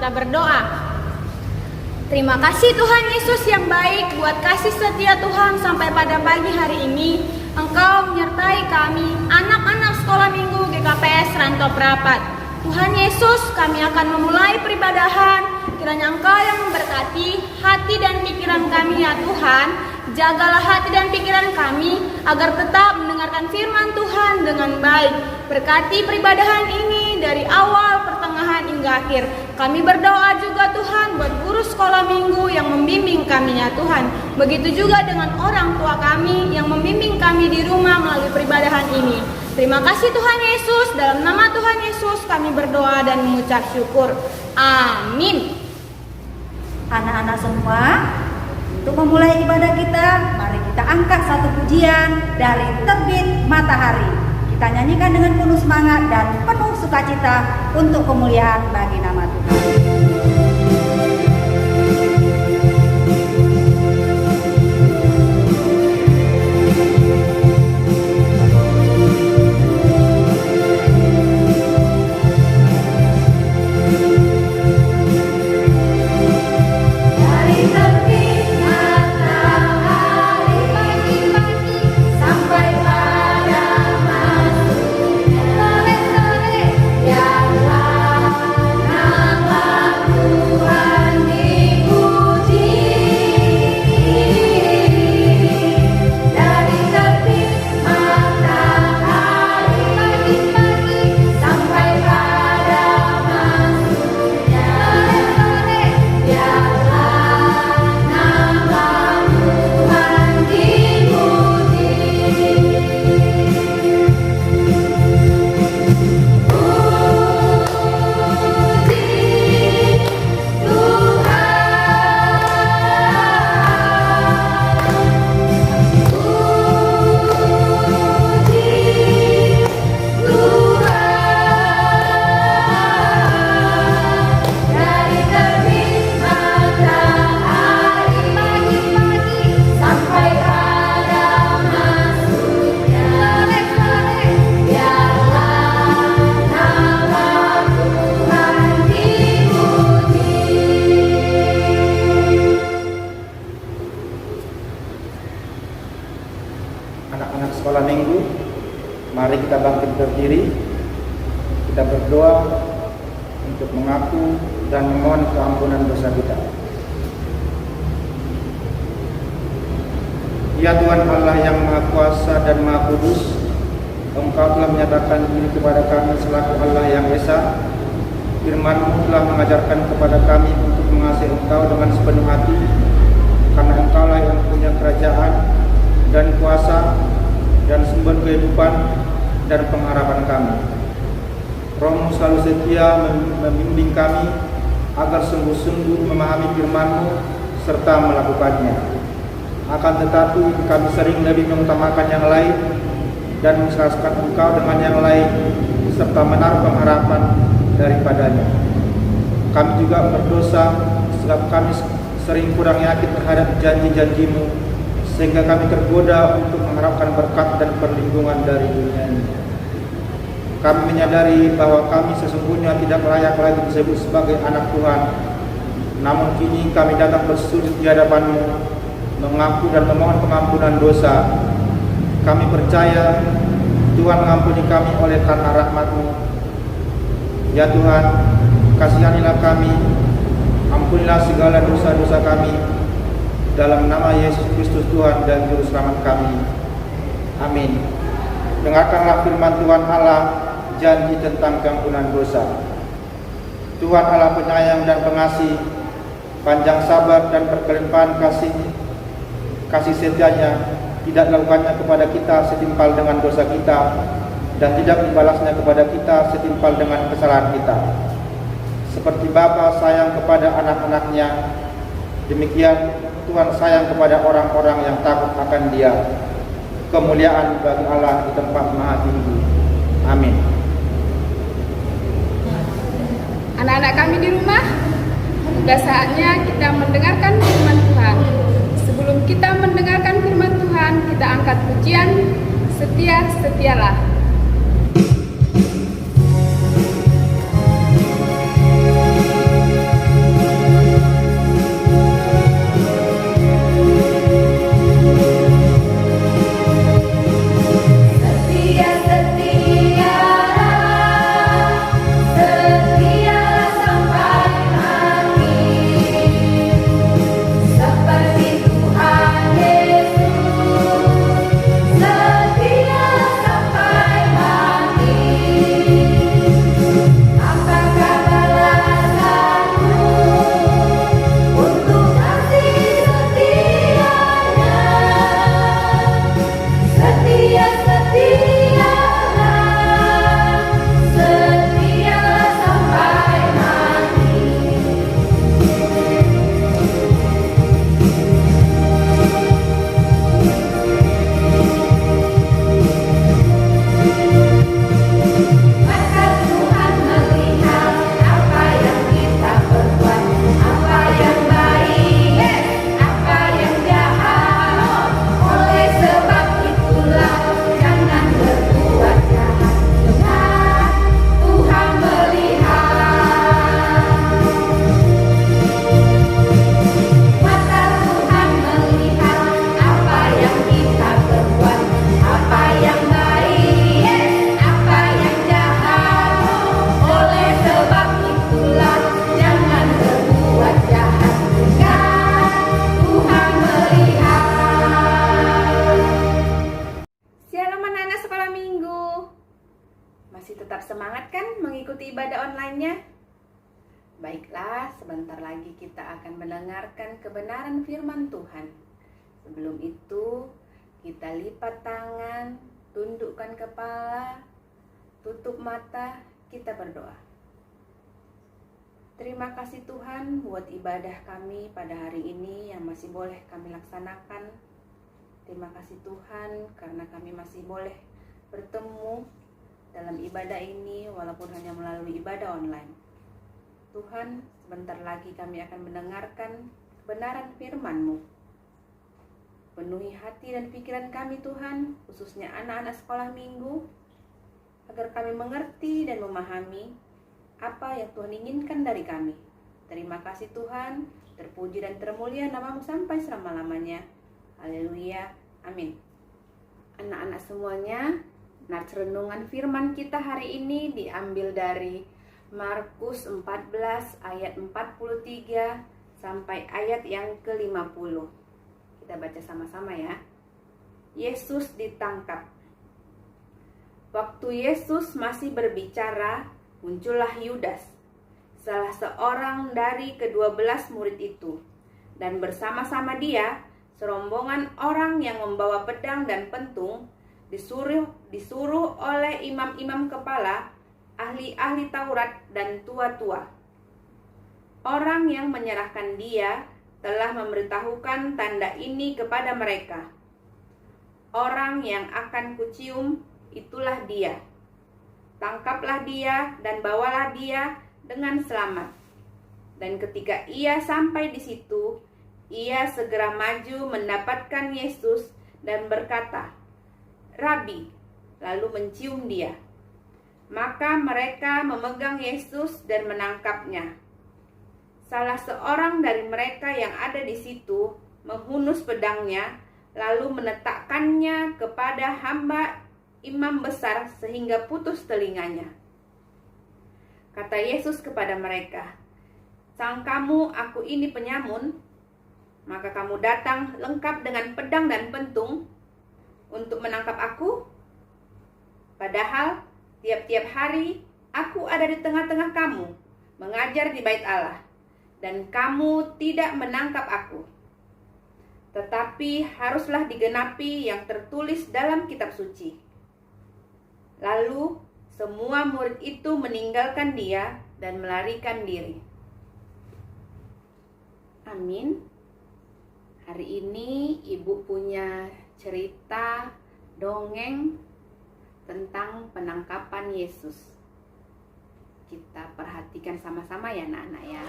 kita berdoa. Terima kasih Tuhan Yesus yang baik buat kasih setia Tuhan sampai pada pagi hari ini. Engkau menyertai kami, anak-anak sekolah minggu GKPS Rantau Prapat. Tuhan Yesus, kami akan memulai peribadahan. Kiranya Engkau yang memberkati hati dan pikiran kami ya Tuhan. Jagalah hati dan pikiran kami agar tetap mendengarkan firman Tuhan dengan baik. Berkati peribadahan ini dari awal, pertengahan hingga akhir. Kami berdoa juga Tuhan buat guru sekolah minggu yang membimbing kami ya Tuhan. Begitu juga dengan orang tua kami yang membimbing kami di rumah melalui peribadahan ini. Terima kasih Tuhan Yesus. Dalam nama Tuhan Yesus kami berdoa dan mengucap syukur. Amin. Anak-anak semua, untuk memulai ibadah kita, mari kita angkat satu pujian dari Terbit Matahari. Kita nyanyikan dengan penuh semangat dan penuh sukacita untuk kemuliaan bagi nama Tuhan. Anak-anak sekolah minggu, mari kita bangkit berdiri. Kita berdoa untuk mengaku dan memohon keampunan dosa kita. Ya Tuhan Allah yang Maha Kuasa dan Maha Kudus, Engkau telah menyatakan diri kepada kami selaku Allah yang Esa. Firman-Mu telah mengajarkan kepada kami untuk mengasihi Engkau dengan sepenuh hati, karena Engkaulah yang punya kerajaan dan kuasa dan sumber kehidupan dan pengharapan kami. Roh-Mu selalu setia membimbing kami agar sungguh-sungguh memahami firman-Mu serta melakukannya. Akan tetapi kami sering lebih mengutamakan yang lain dan menselaraskan Engkau dengan yang lain serta menaruh pengharapan daripadanya. Kami juga berdosa sebab kami sering kurang yakin terhadap janji-janji-Mu, sehingga kami tergoda untuk mengharapkan berkat dan perlindungan dari dunia ini. Kami menyadari bahwa kami sesungguhnya tidak layak lagi disebut sebagai anak Tuhan. Namun kini kami datang bersujud di hadapan-Mu, mengaku dan memohon pengampunan dosa. Kami percaya Tuhan mengampuni kami oleh karena rahmat-Mu. Ya Tuhan, kasihanilah kami, ampunilah segala dosa-dosa kami, dalam nama Yesus Kristus Tuhan dan Juru Selamat kami. Amin. Dengarkanlah firman Tuhan Allah, janji tentang pengampunan dosa. Tuhan Allah penyayang dan pengasih, panjang sabar dan berkelimpahan kasih setianya, tidak dilakukannya kepada kita setimpal dengan dosa kita, dan tidak membalasnya kepada kita setimpal dengan kesalahan kita. Seperti Bapa sayang kepada anak-anaknya, demikian Tuhan sayang kepada orang-orang yang takut akan Dia. Kemuliaan bagi Allah di tempat maha tinggi. Amin. Anak-anak kami di rumah, sudah saatnya kita mendengarkan firman Tuhan. Sebelum kita mendengarkan firman Tuhan, kita angkat pujian Setia Setialah. Masih tetap semangat kan mengikuti ibadah online-nya? Baiklah, sebentar lagi kita akan mendengarkan kebenaran firman Tuhan. Sebelum itu, kita lipat tangan, tundukkan kepala, tutup mata, kita berdoa. Terima kasih Tuhan buat ibadah kami pada hari ini yang masih boleh kami laksanakan. Terima kasih Tuhan karena kami masih boleh bertemu dalam ibadah ini walaupun hanya melalui ibadah online. Tuhan, sebentar lagi kami akan mendengarkan kebenaran firman-Mu. Penuhi hati dan pikiran kami Tuhan, khususnya anak-anak sekolah minggu, agar kami mengerti dan memahami apa yang Tuhan inginkan dari kami. Terima kasih Tuhan, terpuji dan termulia nama-Mu sampai selama-lamanya. Haleluya, amin. Anak-anak semuanya, nats renungan firman kita hari ini diambil dari Markus 14 ayat 43 sampai ayat yang ke-50. Kita baca sama-sama ya. Yesus ditangkap. Waktu Yesus masih berbicara, muncullah Yudas, salah seorang dari ke-12 murid itu, dan bersama-sama dia serombongan orang yang membawa pedang dan pentung, disuruh oleh imam-imam kepala, ahli-ahli Taurat dan tua-tua. Orang yang menyerahkan dia telah memberitahukan tanda ini kepada mereka. Orang yang akan kucium, itulah dia. Tangkaplah dia dan bawalah dia dengan selamat. Dan ketika ia sampai di situ, ia segera maju mendapatkan Yesus dan berkata, "Rabi," lalu mencium dia. Maka mereka memegang Yesus dan menangkapnya. Salah seorang dari mereka yang ada di situ menghunus pedangnya, lalu menetapkannya kepada hamba imam besar sehingga putus telinganya. Kata Yesus kepada mereka, "Sangkamu aku ini penyamun? Maka kamu datang lengkap dengan pedang dan pentung untuk menangkap aku? Padahal tiap-tiap hari aku ada di tengah-tengah kamu, mengajar di bait Allah, dan kamu tidak menangkap aku. Tetapi haruslah digenapi yang tertulis dalam kitab suci." Lalu semua murid itu meninggalkan dia dan melarikan diri. Amin. Hari ini Ibu punya cerita dongeng tentang penangkapan Yesus. Kita perhatikan sama-sama ya anak-anak ya.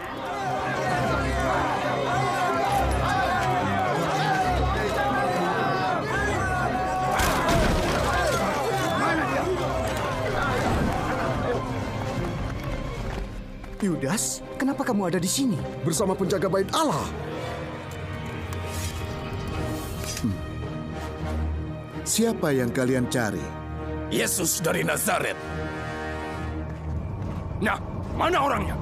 Yudas, kenapa kamu ada di sini? Bersama penjaga bait Allah. Siapa yang kalian cari? Yesus dari Nazaret. Nah, mana orangnya?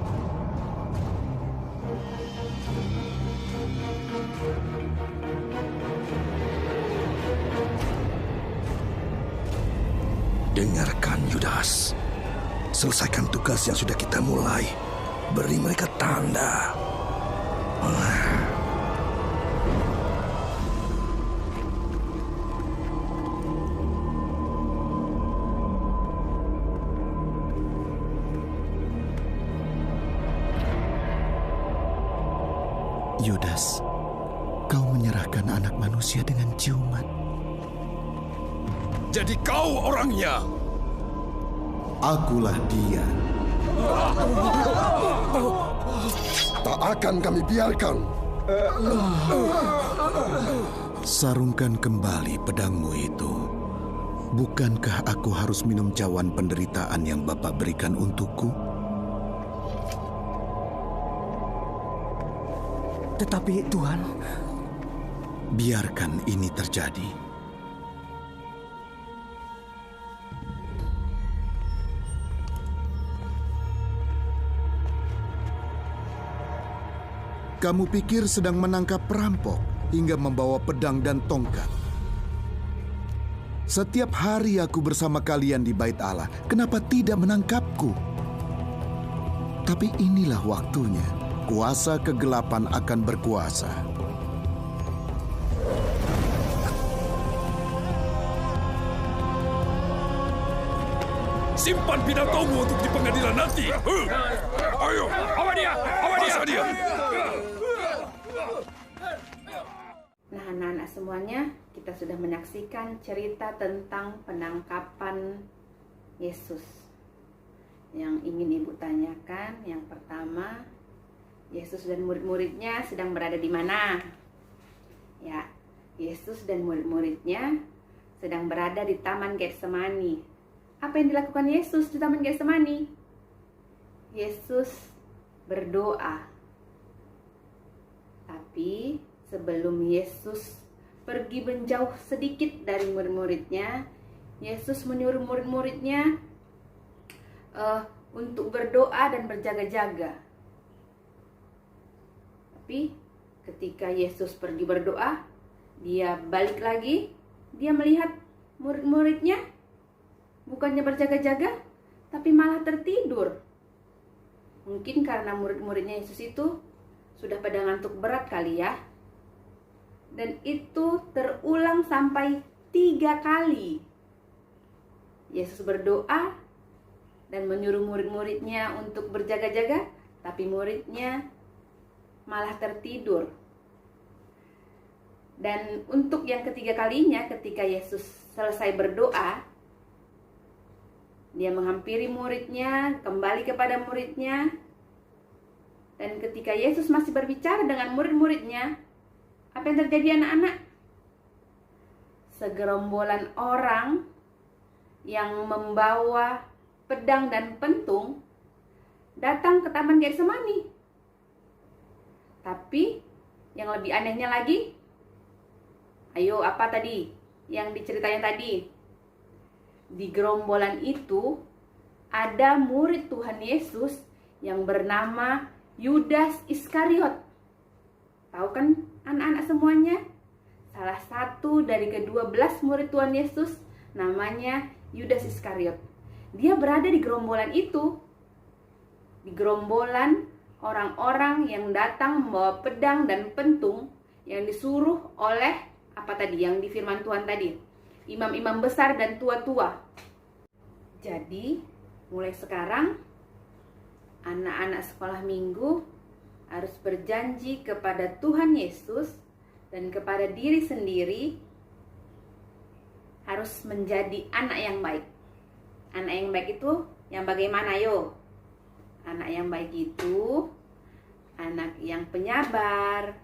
Dengarkan Yudas. Selesaikan tugas yang sudah kita mulai. Beri mereka tanda. Yudas, kau menyerahkan anak manusia dengan ciuman. Jadi kau orangnya. Akulah dia. Tak akan kami biarkan. Sarungkan kembali pedangmu itu. Bukankah aku harus minum cawan penderitaan yang Bapa berikan untukku? Tetapi Tuhan, biarkan ini terjadi. Kamu pikir sedang menangkap perampok hingga membawa pedang dan tongkat. Setiap hari aku bersama kalian di bait Allah. Kenapa tidak menangkapku? Tapi inilah waktunya. Kuasa kegelapan akan berkuasa. Simpan pidatomu untuk di pengadilan nanti. Ayo, awas dia, awas dia. Nah, anak-anak semuanya, kita sudah menyaksikan cerita tentang penangkapan Yesus. Yang ingin Ibu tanyakan, yang pertama, Yesus dan murid-muridnya sedang berada di mana? Ya, Yesus dan murid-muridnya sedang berada di Taman Getsemani. Apa yang dilakukan Yesus di Taman Getsemani? Yesus berdoa. Tapi sebelum Yesus pergi menjauh sedikit dari murid-muridnya, Yesus menyuruh murid-muridnya untuk berdoa dan berjaga-jaga. Tapi ketika Yesus pergi berdoa, dia balik lagi, dia melihat murid-muridnya bukannya berjaga-jaga, tapi malah tertidur. Mungkin karena murid-muridnya Yesus itu sudah pada ngantuk berat kali ya. Dan itu terulang sampai 3 kali. Yesus berdoa dan menyuruh murid-muridnya untuk berjaga-jaga, tapi muridnya malah tertidur. Dan untuk yang ketiga kalinya, ketika Yesus selesai berdoa, dia menghampiri muridnya, kembali kepada muridnya. Dan ketika Yesus masih berbicara dengan murid-muridnya, apa yang terjadi anak-anak? Segerombolan orang yang membawa pedang dan pentung datang ke Taman Getsemani. Tapi yang lebih anehnya lagi, ayo apa tadi yang diceritain tadi? Di gerombolan itu ada murid Tuhan Yesus yang bernama Yudas Iskariot. Tahu kan anak-anak semuanya? Salah satu dari ke-12 murid Tuhan Yesus namanya Yudas Iskariot. Dia berada di gerombolan itu. Di gerombolan orang-orang yang datang membawa pedang dan pentung yang disuruh oleh apa tadi yang di firman Tuhan tadi? Imam-imam besar dan tua-tua. Jadi, mulai sekarang anak-anak sekolah minggu harus berjanji kepada Tuhan Yesus dan kepada diri sendiri harus menjadi anak yang baik. Anak yang baik itu yang bagaimana yo? Anak yang baik itu anak yang penyabar,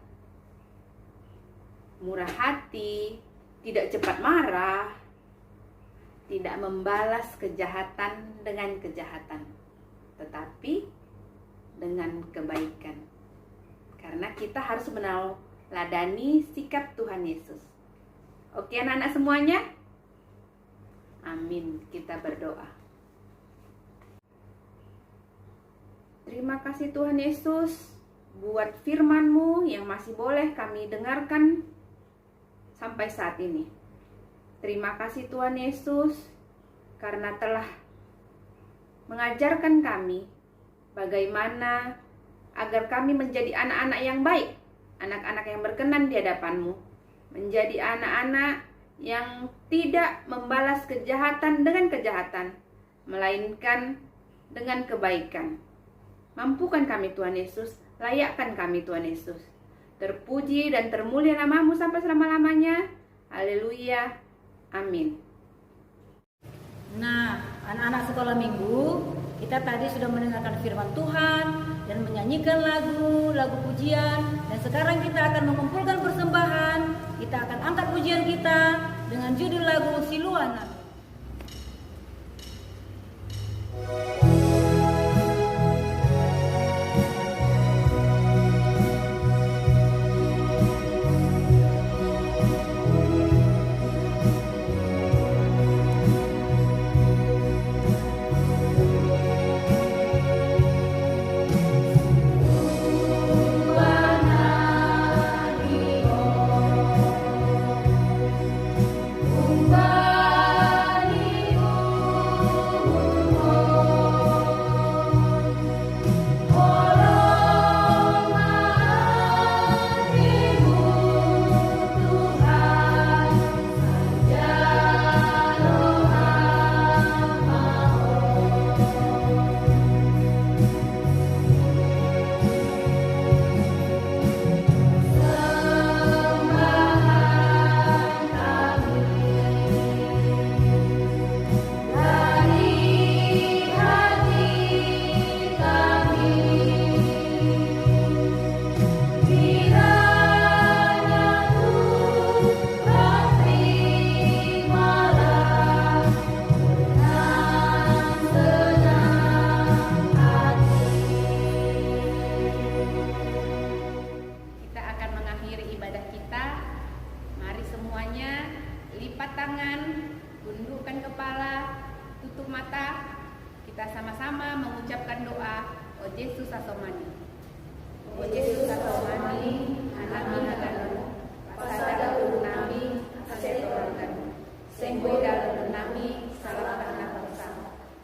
murah hati, tidak cepat marah, tidak membalas kejahatan dengan kejahatan, tetapi dengan kebaikan. Karena kita harus meneladani sikap Tuhan Yesus. Oke anak-anak semuanya? Amin. Kita berdoa. Terima kasih Tuhan Yesus buat firman-Mu yang masih boleh kami dengarkan sampai saat ini. Terima kasih Tuhan Yesus karena telah mengajarkan kami bagaimana agar kami menjadi anak-anak yang baik, anak-anak yang berkenan di hadapan-Mu, menjadi anak-anak yang tidak membalas kejahatan dengan kejahatan, melainkan dengan kebaikan. Mampukan kami Tuhan Yesus, layakkan kami Tuhan Yesus. Terpuji dan termulia nama-Mu sampai selama-lamanya. Haleluya. Amin. Nah, anak-anak sekolah minggu, kita tadi sudah mendengarkan firman Tuhan dan menyanyikan lagu pujian. Dan sekarang kita akan mengumpulkan persembahan. Kita akan angkat pujian kita dengan judul lagu Siluan. Umba Kita sama-sama mengucapkan doa, O Yesus asomani. O Yesus asomani, anami haganu, pasada urunami, asetorangan. Senggoy dalam nami, salah karena bangsa.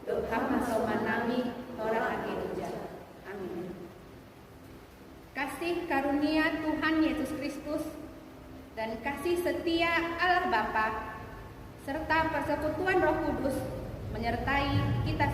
Doham asomanami, orang ageduja. Amin. Kasih karunia Tuhan Yesus Kristus dan kasih setia Allah Bapa serta persekutuan Roh Kudus menyertai kita